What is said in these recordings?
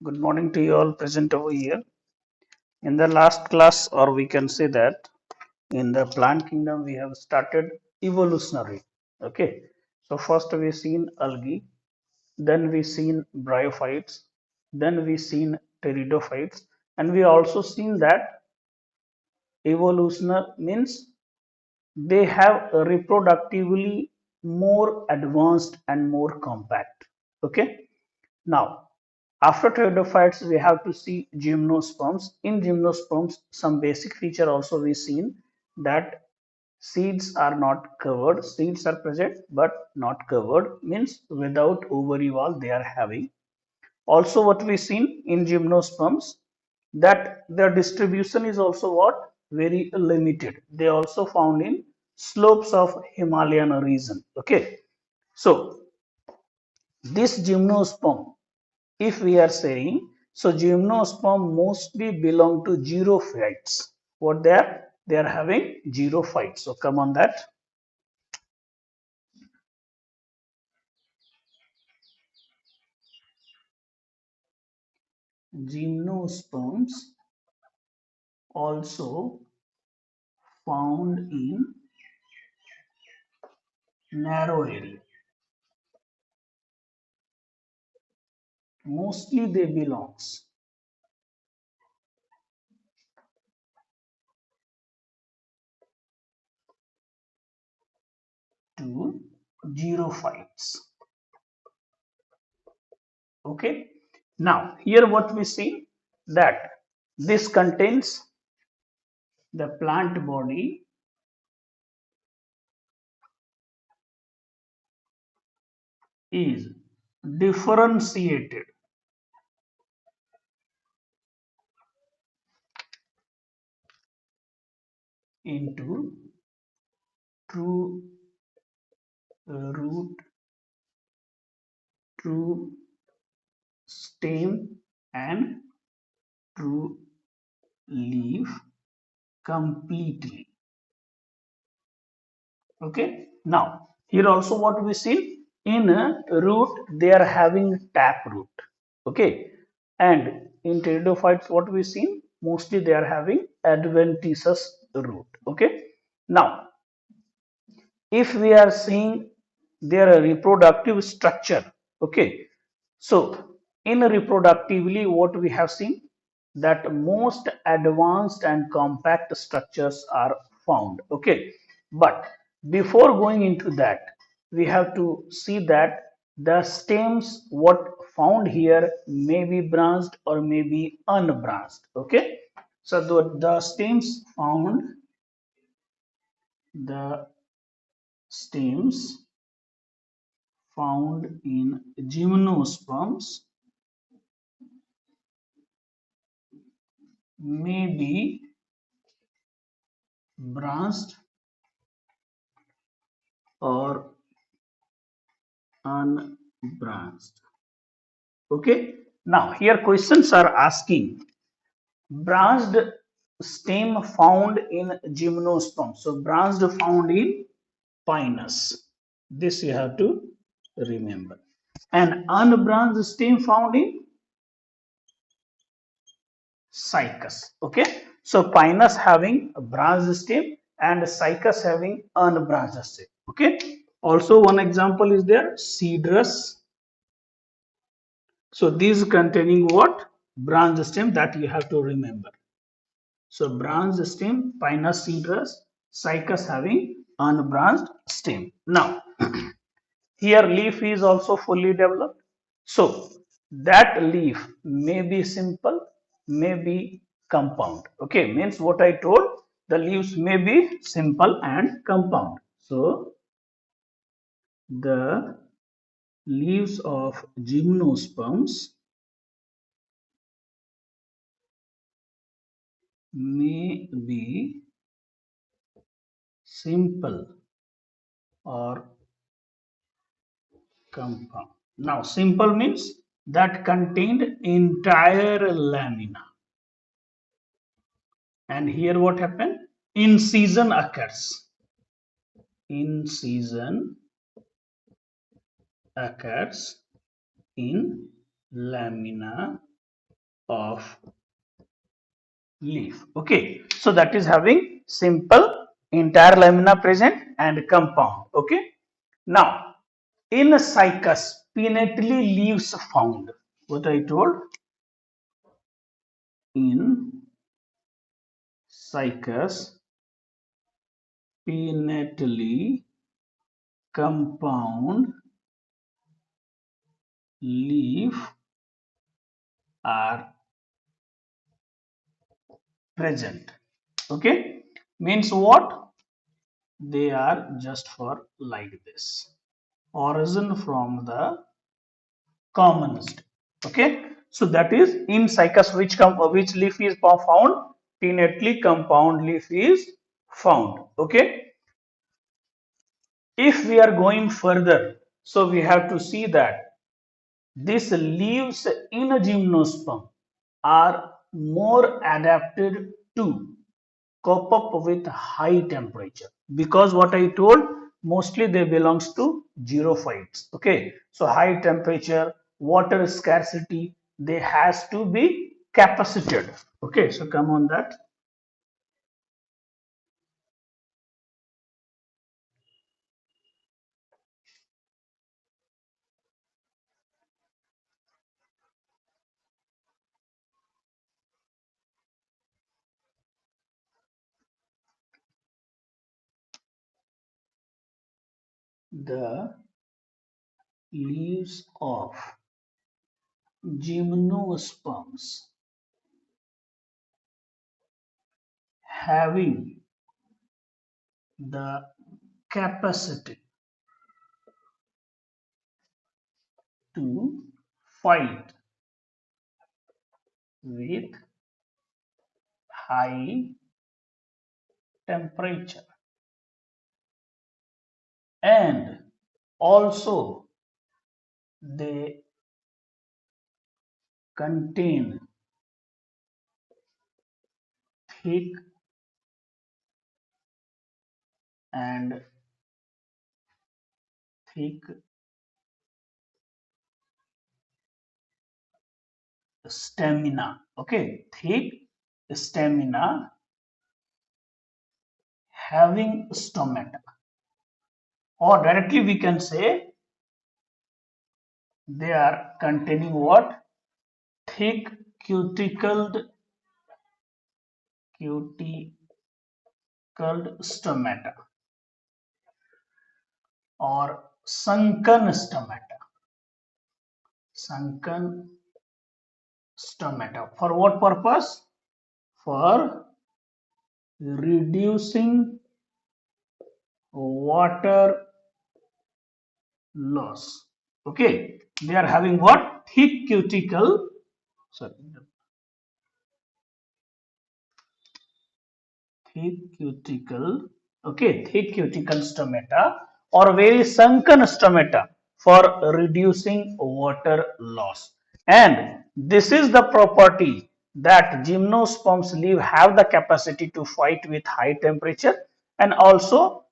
Good morning to you all present over here. In the last class, or we can say that in the plant kingdom, we have started evolutionary. Okay, so first we seen algae, then we seen bryophytes, then we seen pteridophytes, and we also seen that evolutionary means they have a reproductively more advanced and more compact. Okay, now after pteridophytes, we have to see gymnosperms. In gymnosperms, some basic feature also we seen that seeds are not covered. Seeds are present but not covered. Means without ovary wall they are having. Also, what we seen in gymnosperms that their distribution is also what very limited. They also found in slopes of Himalayan region. Okay, so this gymnosperm, if we are saying, so gymnosperm mostly belong to xerophytes. What they are? They are having xerophytes. So come on that. Gymnosperms also found in narrow area. Mostly they belongs to xerophytes. Okay. Now here what we see that this contains the plant body is differentiated into true root, true stem, and true leaf completely. Okay. Now here also what we see in a root they are having tap root. Okay, and in pteridophytes what we see mostly they are having adventitious root. Okay. Now if we are seeing their reproductive structure, okay, so in reproductively what we have seen that most advanced and compact structures are found. Okay, but before going into that we have to see that the stems what found here may be branched or may be unbranched. Okay, so the stems found, the stems found in gymnosperms may be branched or unbranched. Okay. Now here questions are asking branched stem found in gymnosperm. So branched found in Pinus. This you have to remember. And unbranched stem found in Cycas. Okay. So Pinus having a branched stem and Cycas having unbranched stem. Okay. Also one example is there Cedrus. So these containing what? Branch stem, that you have to remember. So branch stem, Pinus cedrus, Cycas having unbranched stem. Now here leaf is also fully developed. So that leaf may be simple, may be compound. Okay, means what I told, the leaves may be simple and compound. So the leaves of gymnosperms may be simple or compound. Now, simple means that contained entire lamina. And here what happened? Incision occurs. Incision occurs in lamina of leaf. Okay, so that is having simple entire lamina present and compound. Okay, now in cycas pinnately leaves found. What I told, in cycas pinnately compound leaf are present. Okay, means what? They are just for like this. Origin from the commonest. Okay, so that is in cycas which leaf is found? Pinnately compound leaf is found. Okay, if we are going further, so we have to see that these leaves in a gymnosperm are more adapted to cope up with high temperature, because what I told, mostly they belongs to xerophytes. Okay, so high temperature, water scarcity, they has to be capacitated. Okay, so come on that. The leaves of gymnosperms having the capacity to fight with high temperature, and also they contain thick and thick stamina. Okay, thick stamina having stomata, or directly we can say they are containing what? Thick cuticled stomata or sunken stomata. Sunken stomata. For what purpose? For reducing water loss. Okay, they are having what? Thick cuticle. Sorry, thick cuticle. Okay, thick cuticle stomata or very sunken stomata for reducing water loss. And this is the property that gymnosperms leaf have the capacity to fight with high temperature, and also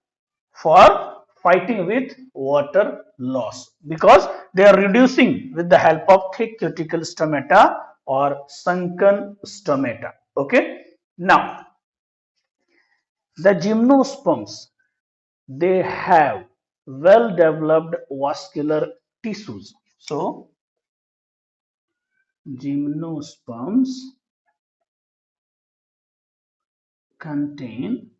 for fighting with water loss, because they are reducing with the help of thick cuticle stomata or sunken stomata. Okay, now the gymnosperms, they have well developed vascular tissues. So gymnosperms contain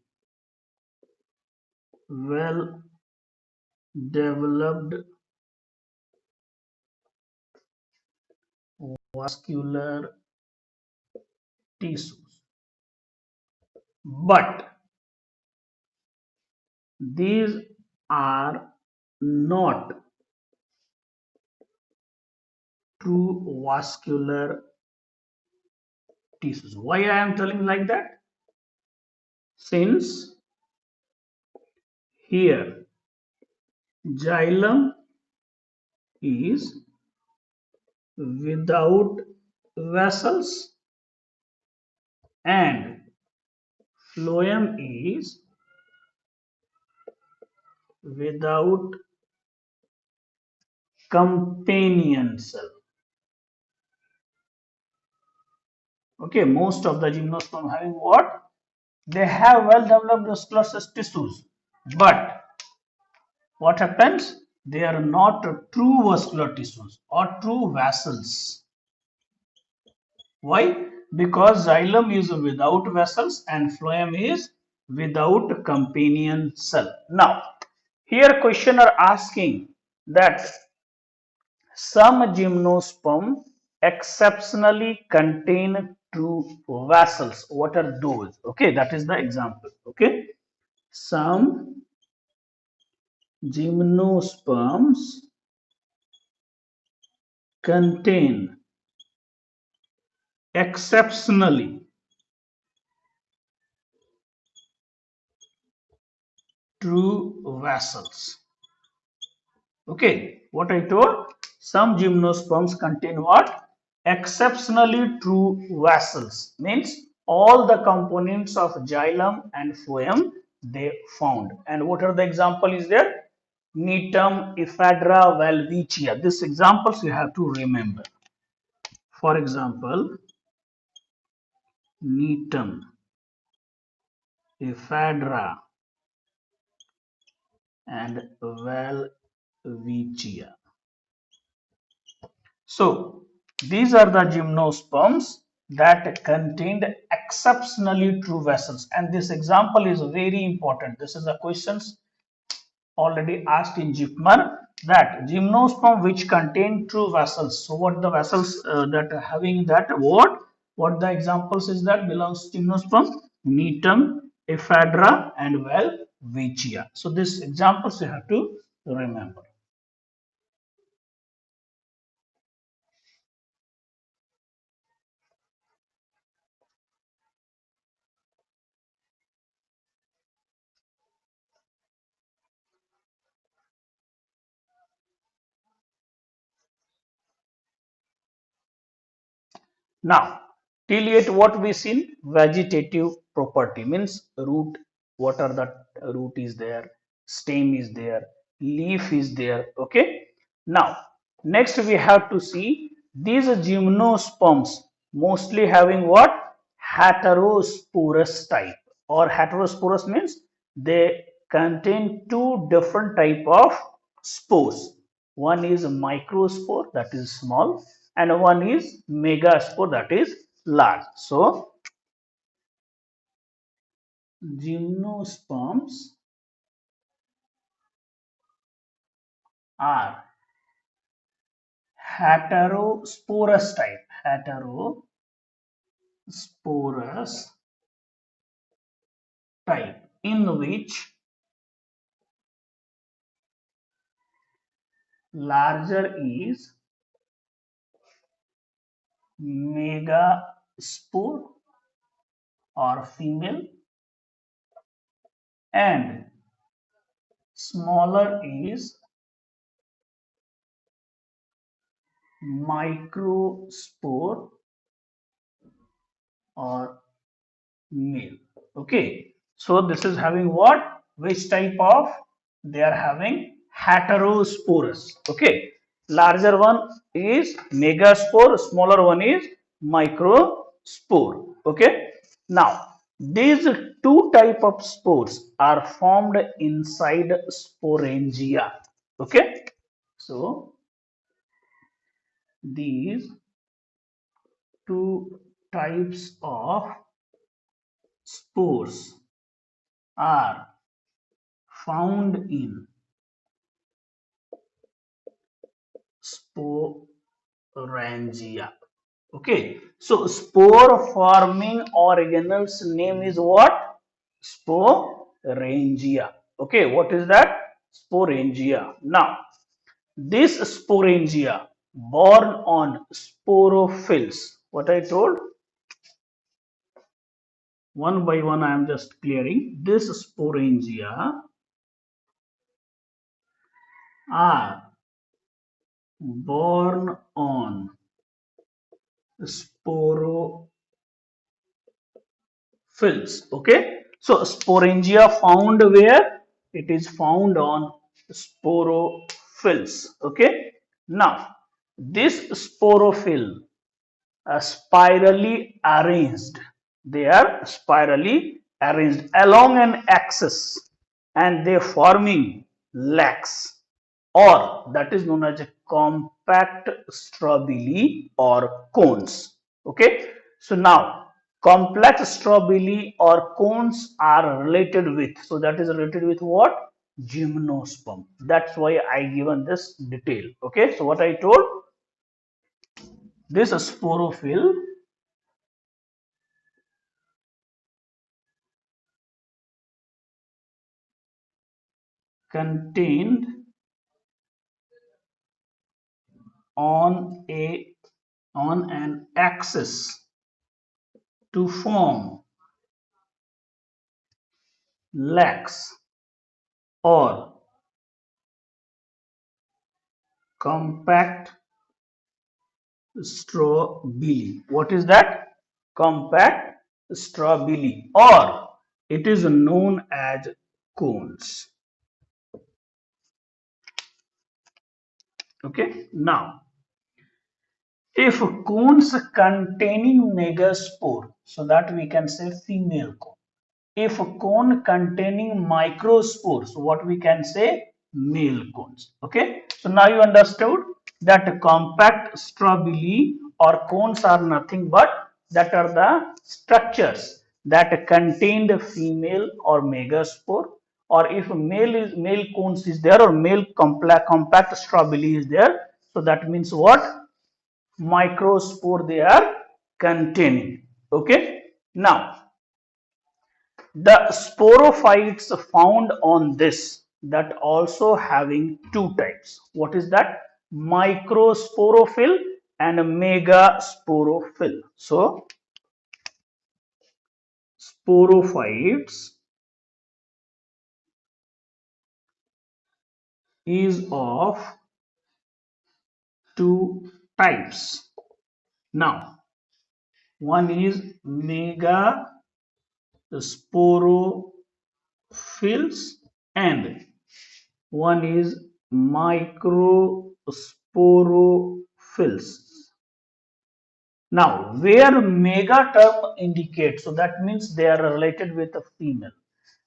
well developed vascular tissues, but these are not true vascular tissues. Why I am telling like that? Since here xylem is without vessels and phloem is without companion cell. Okay, most of the gymnosperm having what? They have well developed muscular tissues, but what happens? They are not true vascular tissues or true vessels. Why? Because xylem is without vessels and phloem is without companion cell. Now, here questioner asking that some gymnosperm exceptionally contain true vessels. What are those? Okay, that is the example. Okay, some gymnosperms contain exceptionally true vessels. Okay, what I told? Some gymnosperms contain what? Exceptionally true vessels. Means all the components of xylem and phloem they found. And what are the example is there? Netum, Ephedra, Welwitschia. These examples you have to remember. For example, Netum, Ephedra, and Welwitschia. So these are the gymnosperms that contained exceptionally true vessels, and this example is very important. This is a questions already asked in JIPMER, that gymnosperm which contain true vessels. So what the vessels that are having that what the examples is that belongs to gymnosperm? Netum, Ephedra, and Welwitschia. So these examples you have to remember. Now, till yet what we seen? Vegetative property means root, what are the root is there, stem is there, leaf is there. Okay. Now, next we have to see these gymnosperms mostly having what? Heterosporous type, or heterosporous means they contain two different type of spores. One is microspore, that is small, and one is megaspore, that is large. So gymnosperms are heterosporous type, in which larger is megaspore or female and smaller is microspore or male. Okay, so this is having what? Which type of? They are having heterosporous. Okay, larger one is megaspore, smaller one is microspore. Okay, now these two type of spores are formed inside sporangia. Okay, so these two types of spores are found in sporangia. Okay, so spore forming organelles name is what? Sporangia. Okay, what is that? Sporangia. Now, this sporangia born on sporophylls. What I told? One by one I am just clearing. This sporangia are born on sporophylls. Okay, so sporangia found where? It is found on sporophylls. Okay, now this sporophyll spirally arranged. They are spirally arranged along an axis and they forming lacs, or that is known as a compact strobili or cones. Okay, so now complex strobili or cones are related with, so that is related with what? Gymnosperm. That's why I given this detail. Okay, so what I told, this sporophyll contained on a on an axis to form lax or compact strobili. What is that? Compact strobili, or it is known as cones. Okay, now if cones containing megaspore, so that we can say female cone. If a cone containing microspores, what we can say? Male cones. Okay, so now you understood that compact strobili or cones are nothing but that are the structures that contain the female or megaspore, or if male cones is there or male compact strobili is there, so that means what? Microspore they are containing. Okay, now the sporophytes found on this, that also having two types. What is that? Microsporophyll and megasporophyll. So sporophytes is of two types. Now one is megasporophylls and one is microsporophylls. Now, where mega term indicates, so that means they are related with a female.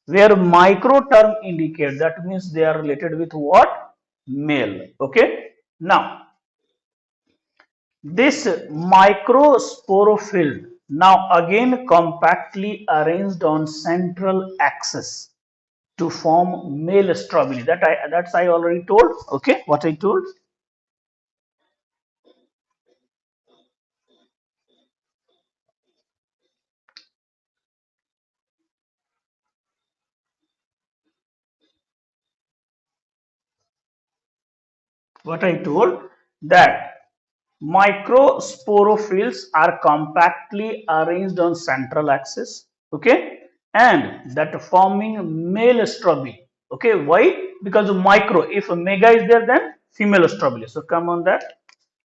Where micro term indicates, that means they are related with what? Male. Okay. Now, this microsporophyll now again compactly arranged on central axis to form male strobili. That's I already told. Okay, what I told. What I told, that microsporophylls are compactly arranged on central axis, okay, and that forming male strobili. Okay, why? Because of micro. If a mega is there, then female strobili. So come on that.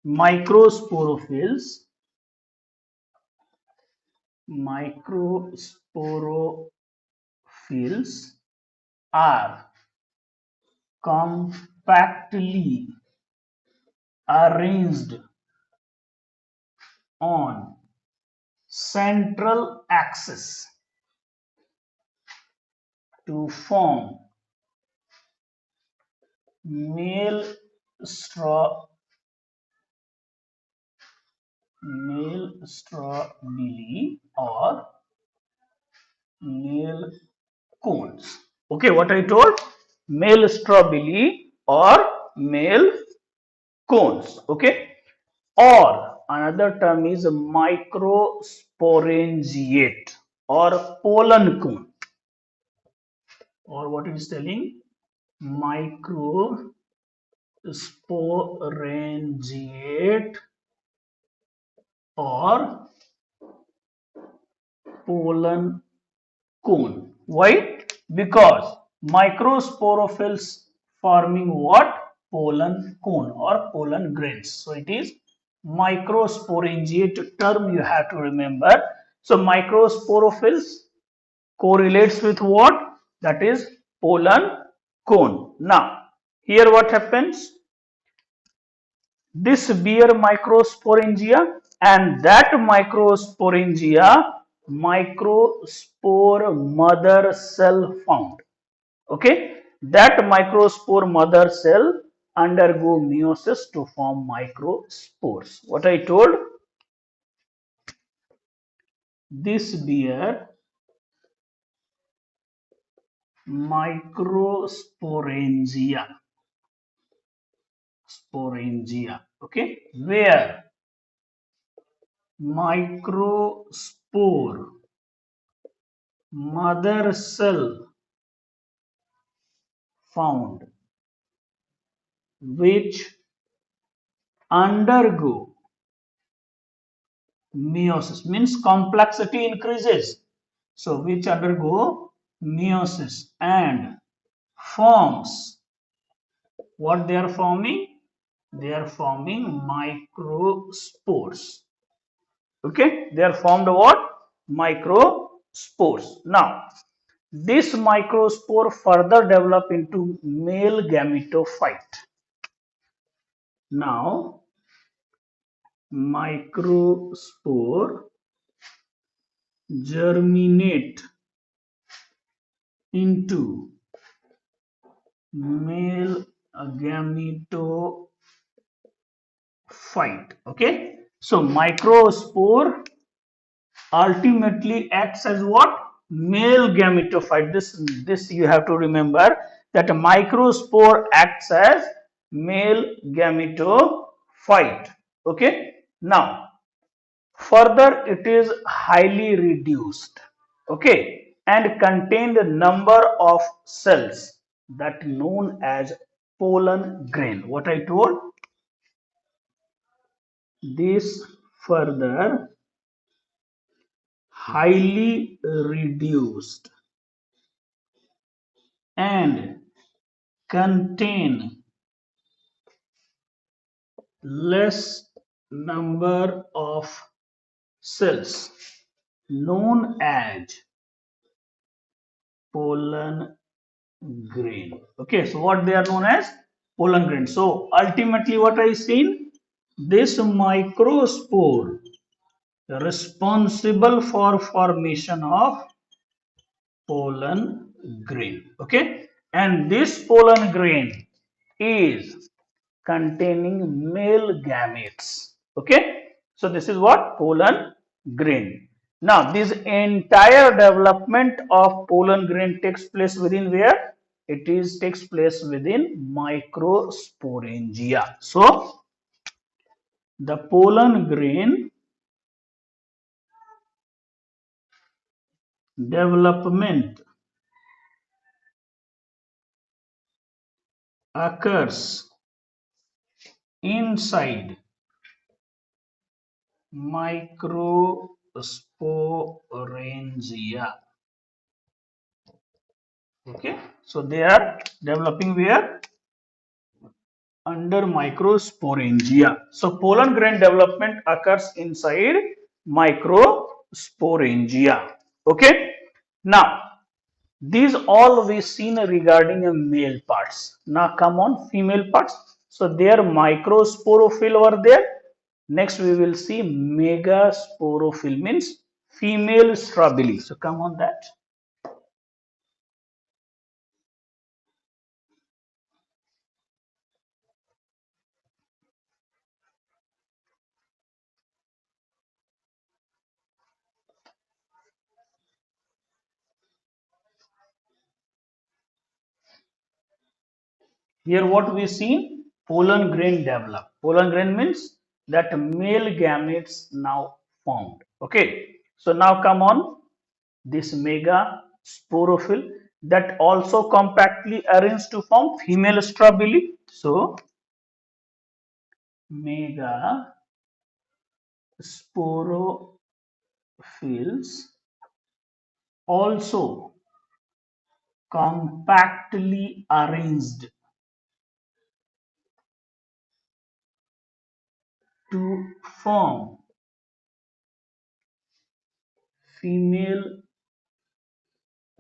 Microsporophylls are compactly arranged on central axis to form male straw male strawberry or male cones. Okay, what I told? Male strawberry or male cones. Okay, or another term is microsporangiate or pollen cone, or what it is telling, microsporangiate or pollen cone. Why? Because microsporophylls forming what? Pollen cone or pollen grains. So it is microsporangiate term you have to remember. So microsporophylls correlates with what? That is pollen cone. Now here what happens? This bear microsporangia and that microsporangia, microspore mother cell found. Okay, that microspore mother cell undergo meiosis to form microspores. What I told, this bear microsporangia, okay, where microspore mother cell found, which undergo meiosis, means complexity increases, so which undergo meiosis and forms, what they are forming, they are forming microspores. Okay, they are formed what, microspores. Now this microspore further develop into male gametophyte. Now microspore germinate into male gametophyte. Okay, so microspore ultimately acts as what, male gametophyte. This you have to remember, that a microspore acts as male gametophyte. Okay, now further it is highly reduced, okay, and contain the number of cells that known as pollen grain. What I told, this further highly reduced and contain less number of cells known as pollen grain. Okay, so what they are known as, pollen grain. So ultimately what I seen, this microspore responsible for formation of pollen grain. Okay, and this pollen grain is containing male gametes. Okay, so this is what, pollen grain. Now this entire development of pollen grain takes place within where, it is takes place within microsporangia. So the pollen grain development occurs inside microsporangia. Okay, so they are developing where, under microsporangia. So pollen grain development occurs inside microsporangia. Okay, now these all we seen regarding male parts. Now come on female parts. So their microsporophyll over there. Next we will see megasporophyll, means female strobili. So come on that. Here what we see, pollen grain develop. Pollen grain means that male gametes now formed. Okay. So now come on, this mega sporophyll that also compactly arranged to form female strobili. So mega sporophylls also compactly arranged to form female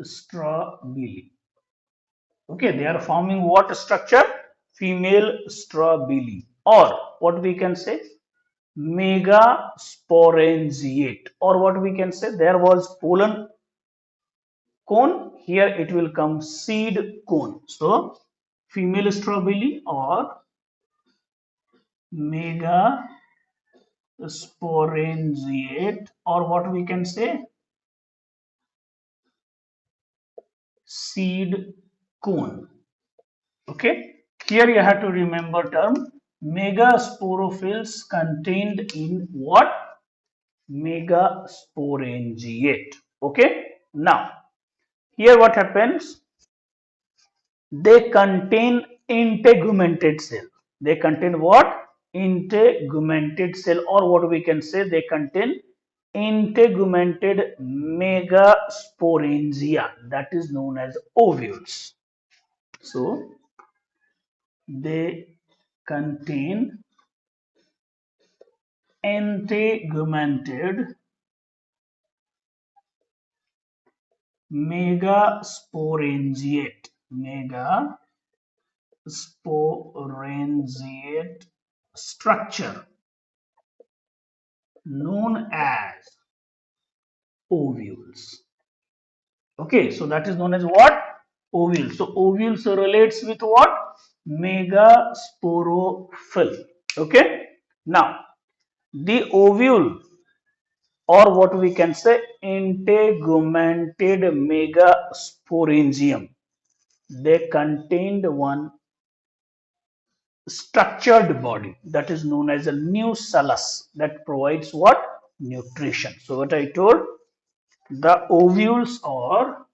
strobili. Okay, they are forming what structure? Female strobili, or what we can say, megasporangiate, or what we can say, there was pollen cone, here it will come seed cone. So female strawberry or megasporangiate, or what we can say, seed cone. Okay, here you have to remember term megasporophylls contained in what, megasporangiate. Okay, now here what happens, they contain integumented cell. They contain what? Integumented cell, or what we can say, they contain integumented megasporangia, that is known as ovules. So they contain integumented megasporangiate structure known as ovules. Okay, so that is known as what? Ovules. So ovules relates with what? Megasporophyll. Okay. Now the ovule, or what we can say, integumented megasporangium, they contained one structured body that is known as a nucellus that provides what? Nutrition. So what I told, the ovules are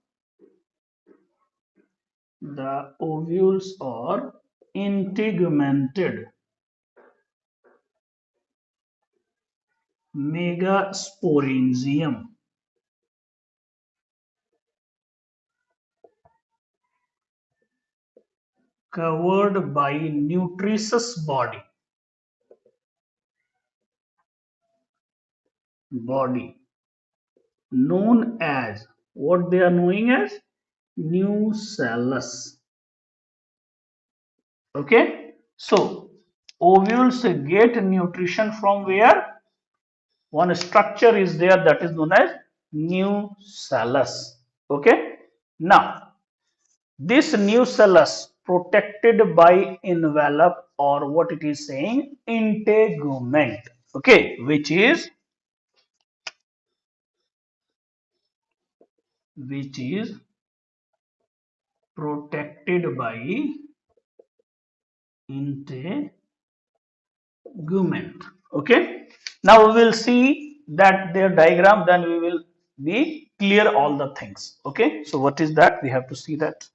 integumented megasporangium covered by nutritious body known as, what they are knowing as, nucellus. Okay, so ovules get nutrition from where? One structure is there that is known as nucellus. Okay, now this nucellus protected by envelope, or what it is saying, integument. Okay, which is protected by integument. Okay, now we will see that their diagram, then we will be clear all the things. Okay, so what is that, we have to see that.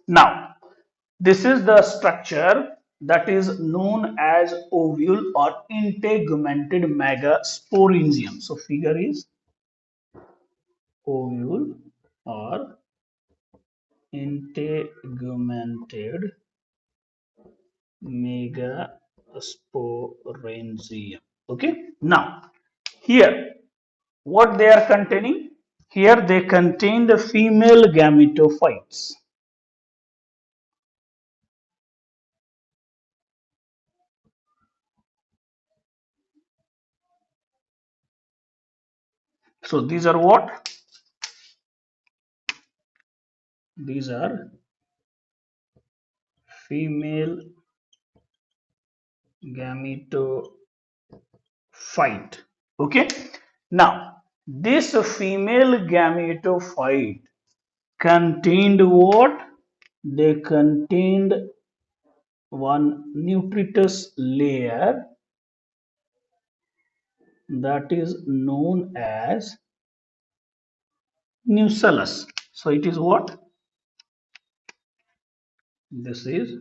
Now this is the structure that is known as ovule or integumented megasporangium. So figure is ovule or integumented megasporangium. Okay, now here what they are containing, here they contain the female gametophytes. So these are what? These are female gametophyte. Okay, now this female gametophyte contained what? They contained one nutritious layer that is known as nucellus. So it is what? This is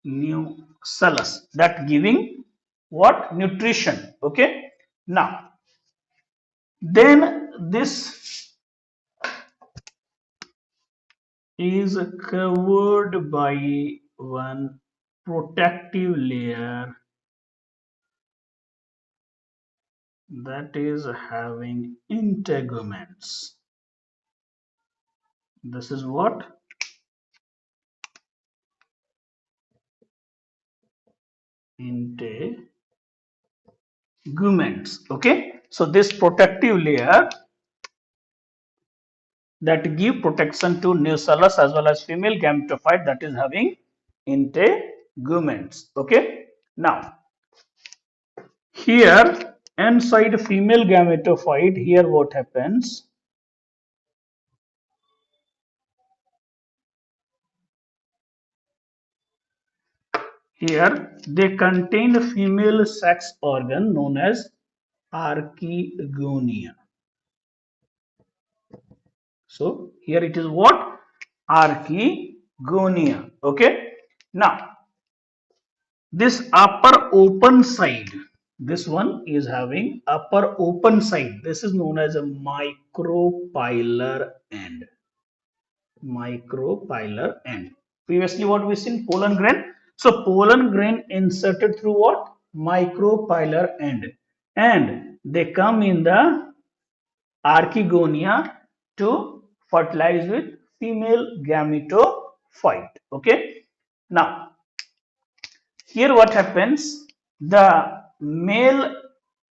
nucellus, that giving what? Nutrition. Okay. Now, then this is covered by one protective layer that is having integuments. This is what? Integuments. Okay. So this protective layer that give protection to nucellus as well as female gametophyte, that is having integuments. Okay. Now, here inside female gametophyte, here what happens? Here they contain female sex organ known as archegonia. So here it is what? Archegonia. Okay. Now this upper open side, this one is having upper open side. This is known as a micropylar end. Micropylar end. Previously what we seen? Pollen grain. So pollen grain inserted through what? Micropylar end. And they come in the archegonia to fertilize with female gametophyte. Okay. Now here what happens? The male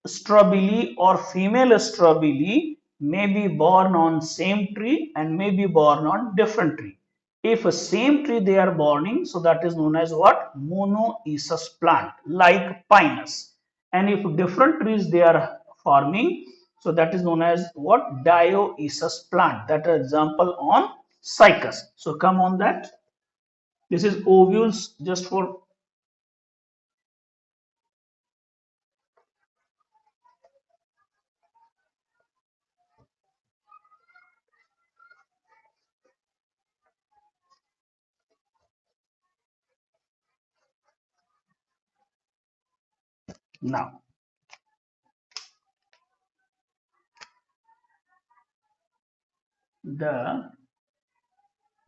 strobili or female strobili may be born on same tree and may be born on different tree. If a same tree they are borning, so that is known as what? Monoecious plant like pinus. And if different trees they are forming, so that is known as what? Dioecious plant. That is example on cycas. So come on that. This is ovules just for now. The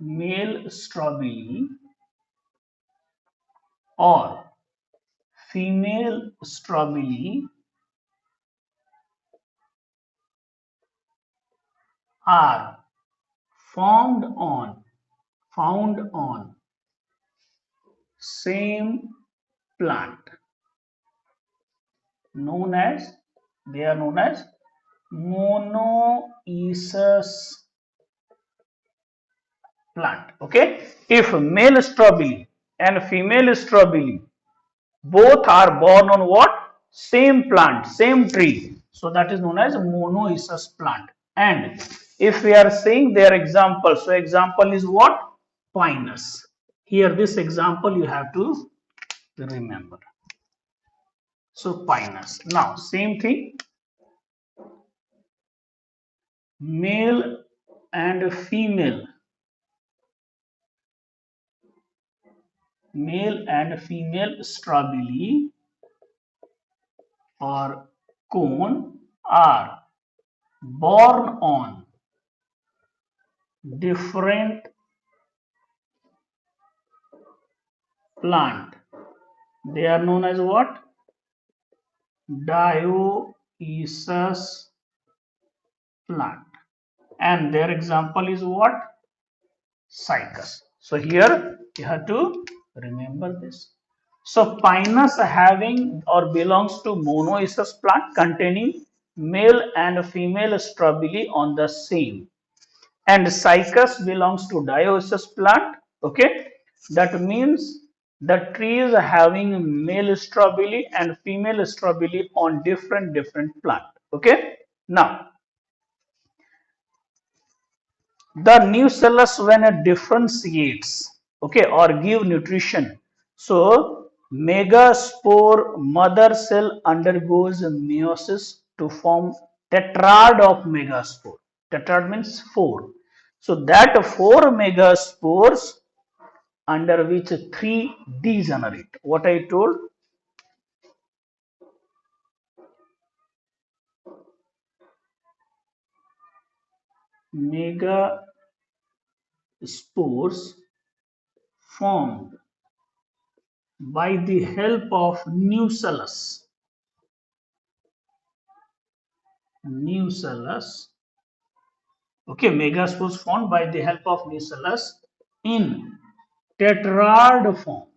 male strobili or female strobili are found on same plant known as, they are known as monoecious plant. Okay. If male strobili and female strobili both are born on what? Same plant, same tree. So that is known as monoecious plant. And if we are saying their example, so example is what? Pinus. Here this example you have to remember. So pinus. Now same thing, male and female, strobili or cone are born on different plant. They are known as what? Dioecious plant. And their example is what? Cycas. So here you have to remember this. So pinus having or belongs to monoecious plant containing male and female strobili on the same. And cycas belongs to dioecious plant. Okay. That means the tree is having male strobili and female strobili on different plant. Okay. Now the nucellus when it differentiates, okay, or give nutrition, so megaspore mother cell undergoes meiosis to form tetrad of megaspore. Tetrad means four. So that four megaspores under which three degenerate. What I told, megaspores formed by the help of nucellus. Okay, megaspores formed by the help of nucellus in tetrad form,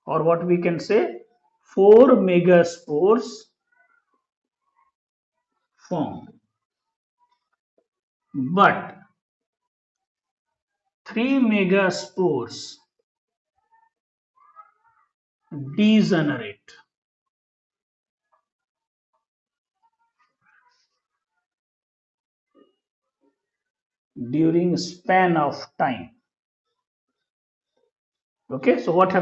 or what we can say, four megaspores formed, but three megaspores degenerate during span of time. Okay, so what happens?